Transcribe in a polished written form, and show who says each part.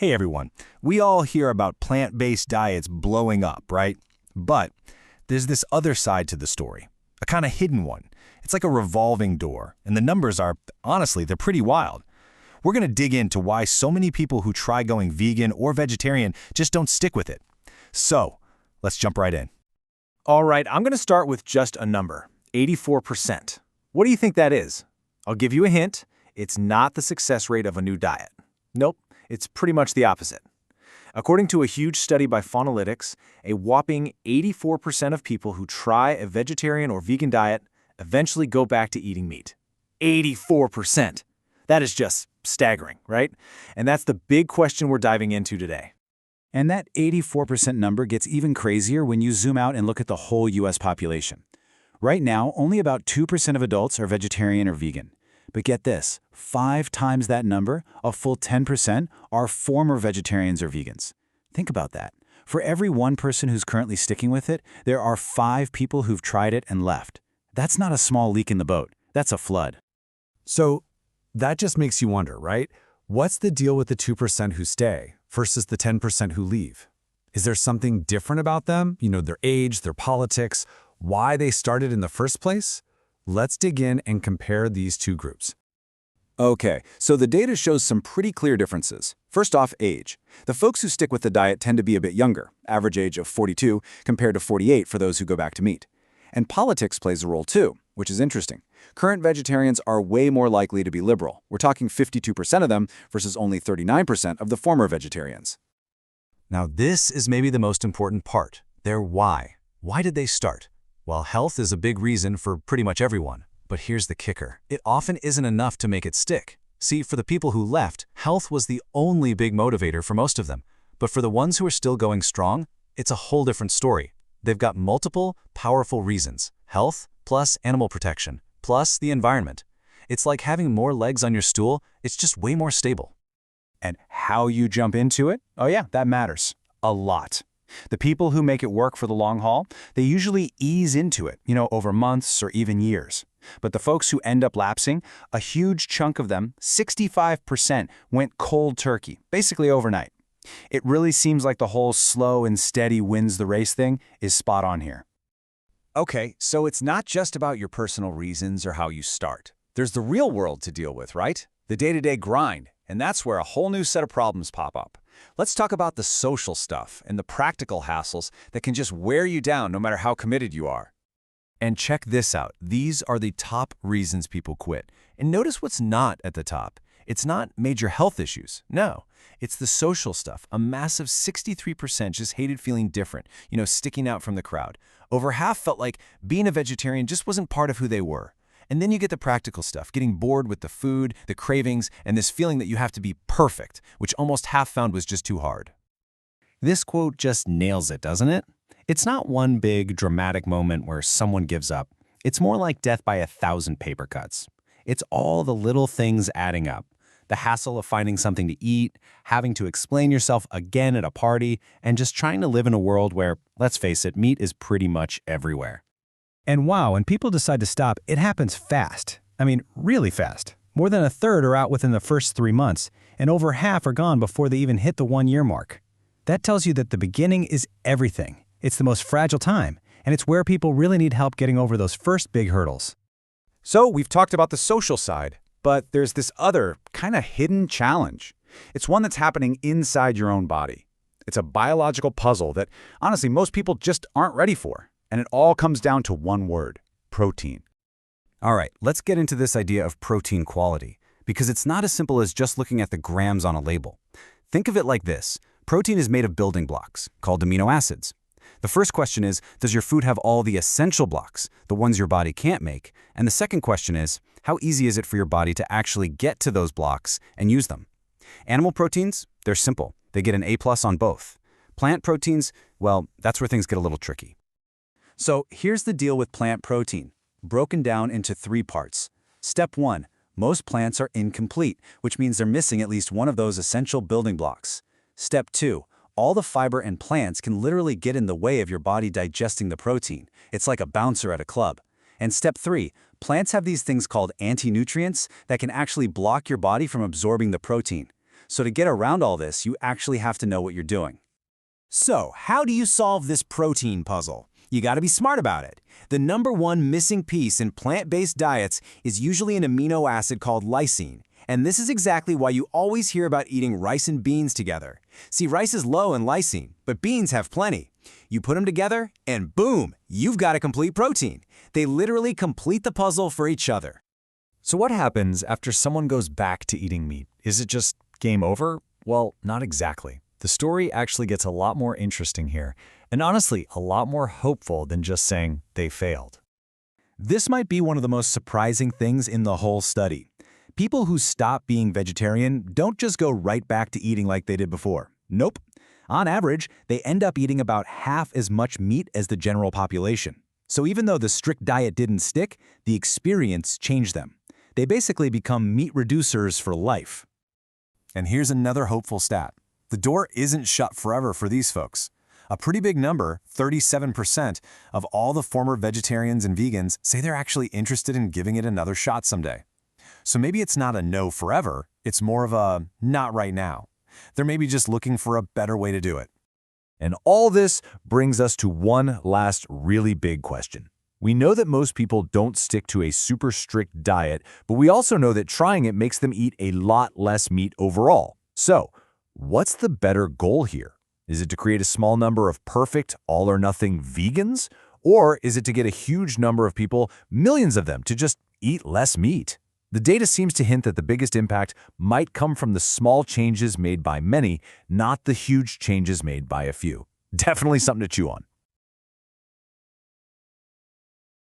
Speaker 1: Hey everyone, we all hear about plant-based diets blowing up, right? But there's this other side to the story, a kind of hidden one. It's like a revolving door, and the numbers are, honestly, they're pretty wild. We're going to dig into why so many people who try going vegan or vegetarian just don't stick with it. So, let's jump right in.
Speaker 2: All right, I'm going to start with just a number, 84%. What do you think that is? I'll give you a hint. It's not the success rate of a new diet. Nope, it's pretty much the opposite. According to a huge study by Faunalytics, a whopping 84% of people who try a vegetarian or vegan diet eventually go back to eating meat. 84%! That is just staggering, right? And that's the big question we're diving into today.
Speaker 3: And that 84% number gets even crazier when you zoom out and look at the whole U.S. population. Right now, only about 2% of adults are vegetarian or vegan. But get this, 5 times that number, a full 10%, are former vegetarians or vegans. Think about that. For every one person who's currently sticking with it, there are 5 people who've tried it and left. That's not a small leak in the boat. That's a flood.
Speaker 4: So that just makes you wonder, right? What's the deal with the 2% who stay versus the 10% who leave? Is there something different about them? Their age, their politics, why they started in the first place? Let's dig in and compare these two groups.
Speaker 5: Okay, so the data shows some pretty clear differences. First off, age. The folks who stick with the diet tend to be a bit younger, average age of 42 compared to 48 for those who go back to meat. And politics plays a role too, which is interesting. Current vegetarians are way more likely to be liberal. We're talking 52% of them versus only 39% of the former vegetarians.
Speaker 3: Now this is maybe the most important part, their why. Why did they start? Well, health is a big reason for pretty much everyone. But here's the kicker. It often isn't enough to make it stick. See, for the people who left, health was the only big motivator for most of them. But for the ones who are still going strong, it's a whole different story. They've got multiple, powerful reasons. Health, plus animal protection, plus the environment. It's like having more legs on your stool, it's just way more stable.
Speaker 2: And how you jump into it? Oh yeah, that matters. A lot. The people who make it work for the long haul, they usually ease into it, over months or even years. But the folks who end up lapsing, a huge chunk of them, 65%, went cold turkey, basically overnight. It really seems like the whole slow and steady wins the race thing is spot on here.
Speaker 6: Okay, so it's not just about your personal reasons or how you start. There's the real world to deal with, right? The day-to-day grind, and that's where a whole new set of problems pop up. Let's talk about the social stuff and the practical hassles that can just wear you down no matter how committed you are.
Speaker 1: And check this out. These are the top reasons people quit. And notice what's not at the top. It's not major health issues. No, it's the social stuff. A massive 63% just hated feeling different, sticking out from the crowd. Over half felt like being a vegetarian just wasn't part of who they were. And then you get the practical stuff, getting bored with the food, the cravings, and this feeling that you have to be perfect, which almost half found was just too hard.
Speaker 7: This quote just nails it, doesn't it? It's not one big, dramatic moment where someone gives up. It's more like death by 1,000 paper cuts. It's all the little things adding up. The hassle of finding something to eat, having to explain yourself again at a party, and just trying to live in a world where, let's face it, meat is pretty much everywhere.
Speaker 8: And wow, when people decide to stop, it happens fast. I mean, really fast. More than a third are out within the first 3 months, and over half are gone before they even hit the 1-year mark. That tells you that the beginning is everything. It's the most fragile time, and it's where people really need help getting over those first big hurdles.
Speaker 6: So we've talked about the social side, but there's this other kind of hidden challenge. It's one that's happening inside your own body. It's a biological puzzle that, honestly, most people just aren't ready for. And it all comes down to one word: protein.
Speaker 3: All right, let's get into this idea of protein quality, because it's not as simple as just looking at the grams on a label. Think of it like this. Protein is made of building blocks, called amino acids. The first question is, does your food have all the essential blocks, the ones your body can't make? And the second question is, how easy is it for your body to actually get to those blocks and use them? Animal proteins, they're simple. They get an A+ on both. Plant proteins, well, that's where things get a little tricky.
Speaker 5: So here's the deal with plant protein, broken down into 3 parts. Step 1, most plants are incomplete, which means they're missing at least one of those essential building blocks. Step 2, all the fiber in plants can literally get in the way of your body digesting the protein. It's like a bouncer at a club. And step 3, plants have these things called anti-nutrients that can actually block your body from absorbing the protein. So to get around all this, you actually have to know what you're doing.
Speaker 2: So, how do you solve this protein puzzle? You gotta be smart about it. The #1 missing piece in plant-based diets is usually an amino acid called lysine. And this is exactly why you always hear about eating rice and beans together. See, rice is low in lysine, but beans have plenty. You put them together, and boom, you've got a complete protein. They literally complete the puzzle for each other.
Speaker 3: So what happens after someone goes back to eating meat? Is it just game over? Well, not exactly. The story actually gets a lot more interesting here, and honestly, a lot more hopeful than just saying they failed.
Speaker 2: This might be one of the most surprising things in the whole study. People who stop being vegetarian don't just go right back to eating like they did before. Nope. On average, they end up eating about half as much meat as the general population. So even though the strict diet didn't stick, the experience changed them. They basically become meat reducers for life.
Speaker 1: And here's another hopeful stat. The door isn't shut forever for these folks. A pretty big number, 37%, of all the former vegetarians and vegans say they're actually interested in giving it another shot someday. So maybe it's not a no forever, it's more of a not right now. They're maybe just looking for a better way to do it.
Speaker 3: And all this brings us to one last really big question. We know that most people don't stick to a super strict diet, but we also know that trying it makes them eat a lot less meat overall. So, what's the better goal here? Is it to create a small number of perfect, all-or-nothing vegans? Or is it to get a huge number of people, millions of them, to just eat less meat? The data seems to hint that the biggest impact might come from the small changes made by many, not the huge changes made by a few. Definitely something to chew on.